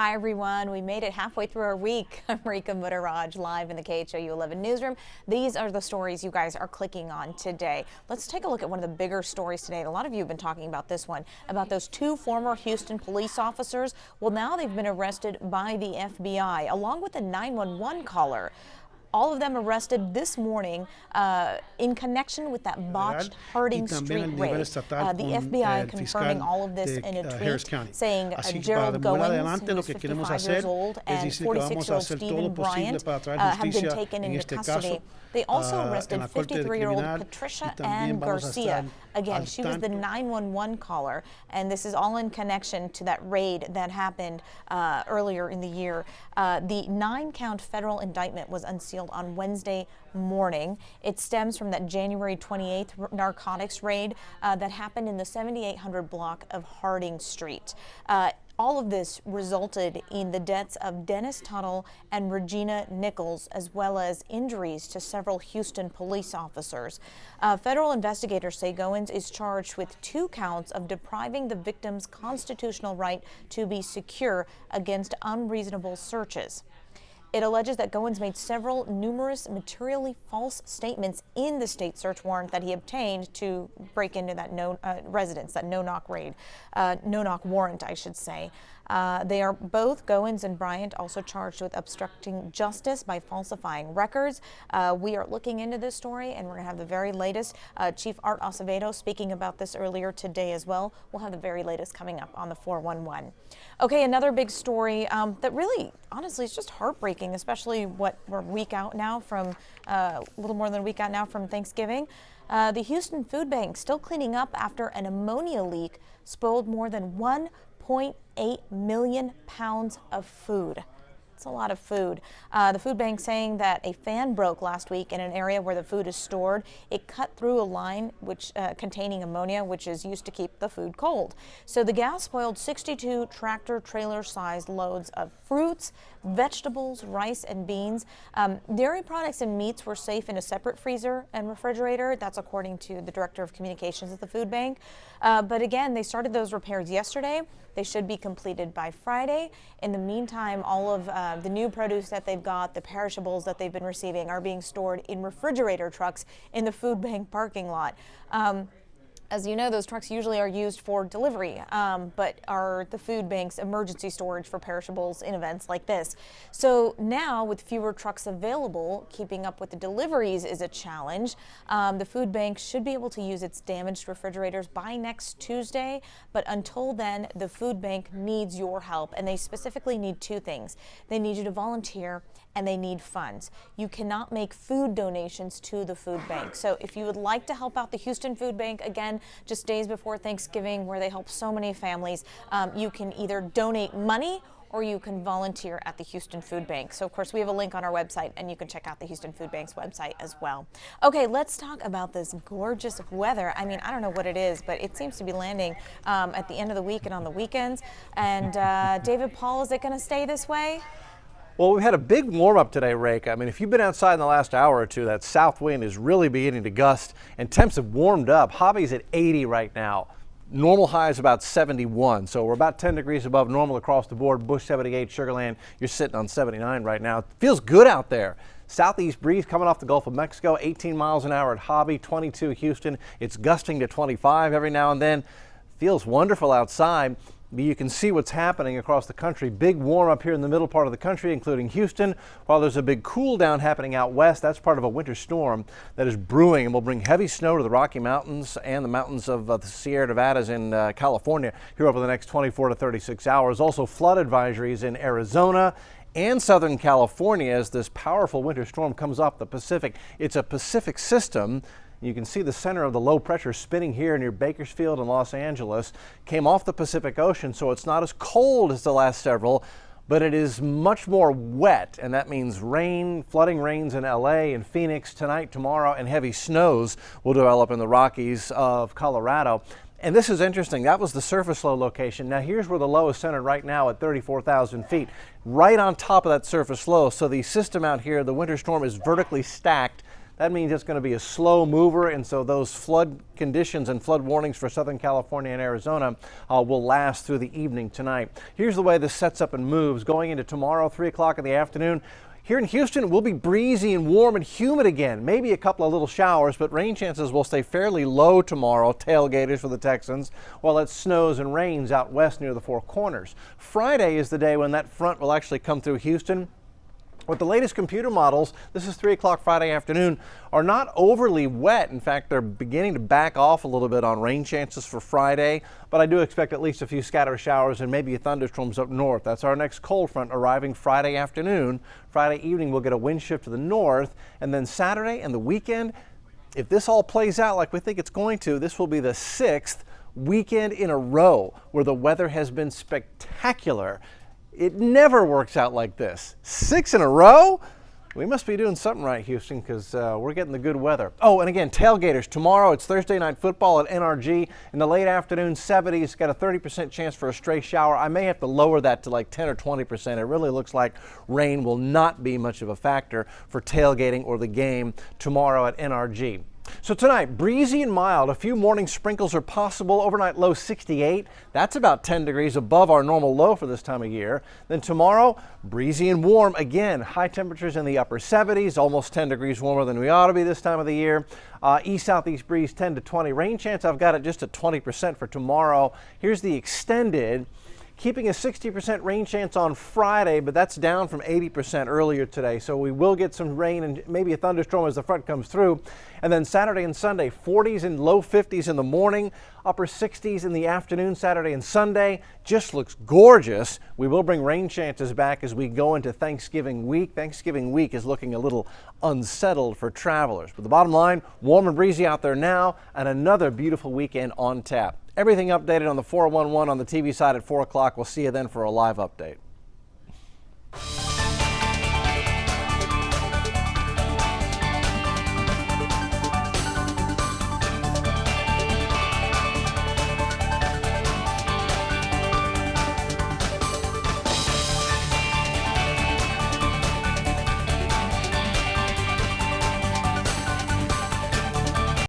Hi everyone, we made it halfway through our week. I'm Rika Mutteraj, live in the KHOU 11 newsroom. These are the stories you guys are clicking on today. Let's take a look at one of the bigger stories today. A lot of you have been talking about this one, about those two former Houston police officers. Well, now they've been arrested by the FBI, along with a 911 caller. All of them arrested this morning in connection with that botched Harding Street raid. The FBI confirming all of this in a tweet, saying Gerald Goins, who is 55 years old, and 46-year-old Stephen Bryant have been taken into custody. They also arrested 53-year-old Patricia Ann Garcia. Again, she was the 911 caller, and this is all in connection to that raid that happened earlier in the year. The 9-count federal indictment was unsealed on Wednesday morning. It stems from that January 28th narcotics raid that happened in the 7800 block of Harding Street. All of this resulted in the deaths of Dennis Tuttle and Regina Nichols, as well as injuries to several Houston police officers. Federal investigators say Goins is charged with 2 counts of depriving the victim's constitutional right to be secure against unreasonable searches. It alleges that Goins made numerous materially false statements in the state search warrant that he obtained to break into that residence, that no-knock raid, no-knock warrant, I should say. They are both, Goins and Bryant, also charged with obstructing justice by falsifying records. We are looking into this story, and we're going to have the very latest. Chief Art Acevedo speaking about this earlier today as well. We'll have the very latest coming up on the 411. Okay, another big story that really, honestly, is just heartbreaking, especially we're a week out now from, a little more than a week out now from Thanksgiving. The Houston Food Bank still cleaning up after an ammonia leak spoiled more than 1.8 million pounds of food. It's a lot of food. The food bank saying that a fan broke last week in an area where the food is stored. It cut through a line containing ammonia, which is used to keep the food cold. So the gas spoiled 62 tractor-trailer-sized loads of fruits, vegetables, rice, and beans. Dairy products and meats were safe in a separate freezer and refrigerator. That's according to the director of communications at the food bank. But again, they started those repairs yesterday. They should be completed by Friday. In the meantime, all of the new produce that they've got, the perishables that they've been receiving, are being stored in refrigerator trucks in the food bank parking lot. As you know, those trucks usually are used for delivery, but are the food bank's emergency storage for perishables in events like this. So now, with fewer trucks available, keeping up with the deliveries is a challenge. The food bank should be able to use its damaged refrigerators by next Tuesday, but until then, the food bank needs your help, and they specifically need 2 things. They need you to volunteer, and they need funds. You cannot make food donations to the food bank. So if you would like to help out the Houston Food Bank, again, just days before Thanksgiving, where they help so many families, you can either donate money or you can volunteer at the Houston Food Bank. So, of course, we have a link on our website, and you can check out the Houston Food Bank's website as well. Okay, let's talk about this gorgeous weather. I mean, I don't know what it is, but it seems to be landing at the end of the week and on the weekends. And David Paul, is it going to stay this way? Well, we've had a big warm-up today, Rake. I mean, if you've been outside in the last hour or two, that south wind is really beginning to gust, and temps have warmed up. Hobby's at 80 right now. Normal high is about 71, so we're about 10 degrees above normal across the board. Bush 78, Sugarland, you're sitting on 79 right now. It feels good out there. Southeast breeze coming off the Gulf of Mexico, 18 miles an hour at Hobby, 22 Houston. It's gusting to 25 every now and then. Feels wonderful outside. You can see what's happening across the country. Big warm up here in the middle part of the country, including Houston, while there's a big cool down happening out west. That's part of a winter storm that is brewing and will bring heavy snow to the Rocky Mountains and the mountains of the Sierra Nevadas in California here over the next 24 to 36 hours. Also flood advisories in Arizona and Southern California as this powerful winter storm comes off the Pacific. It's a Pacific system. You can see the center of the low pressure spinning here near Bakersfield and Los Angeles. Came off the Pacific Ocean, so it's not as cold as the last several, but it is much more wet, and that means rain, flooding rains in LA and Phoenix tonight, tomorrow, and heavy snows will develop in the Rockies of Colorado. And this is interesting. That was the surface low location. Now here's where the low is centered right now at 34,000 feet, right on top of that surface low. So the system out here, the winter storm, is vertically stacked. That means it's going to be a slow mover, and so those flood conditions and flood warnings for Southern California and Arizona will last through the evening tonight. Here's the way this sets up and moves. Going into tomorrow, 3 o'clock in the afternoon, here in Houston, it will be breezy and warm and humid again. Maybe a couple of little showers, but rain chances will stay fairly low tomorrow. Tailgaters for the Texans, while it snows and rains out west near the Four Corners. Friday is the day when that front will actually come through Houston. With the latest computer models, this is 3 o'clock Friday afternoon, are not overly wet. In fact, they're beginning to back off a little bit on rain chances for Friday, but I do expect at least a few scatter showers and maybe thunderstorms up north. That's our next cold front arriving Friday afternoon. Friday evening, we'll get a wind shift to the north, and then Saturday and the weekend, if this all plays out like we think it's going to, this will be the 6th weekend in a row where the weather has been spectacular. It never works out like this. 6 in a row? We must be doing something right, Houston, because we're getting the good weather. Oh, and again, tailgaters. Tomorrow, it's Thursday night football at NRG. In the late afternoon, 70s. Got a 30% chance for a stray shower. I may have to lower that to like 10 or 20%. It really looks like rain will not be much of a factor for tailgating or the game tomorrow at NRG. So tonight, breezy and mild. A few morning sprinkles are possible. Overnight low 68. That's about 10 degrees above our normal low for this time of year. Then tomorrow, breezy and warm again. High temperatures in the upper 70s, almost 10 degrees warmer than we ought to be this time of the year. East-southeast breeze 10 to 20. Rain chance, I've got it just at 20% for tomorrow. Here's the extended. Keeping a 60% rain chance on Friday, but that's down from 80% earlier today. So we will get some rain and maybe a thunderstorm as the front comes through. And then Saturday and Sunday, 40s and low 50s in the morning, upper 60s in the afternoon, Saturday and Sunday. Just looks gorgeous. We will bring rain chances back as we go into Thanksgiving week. Thanksgiving week is looking a little unsettled for travelers. But the bottom line, warm and breezy out there now, and another beautiful weekend on tap. Everything updated on the 411 on the TV side at 4 o'clock. We'll see you then for a live update.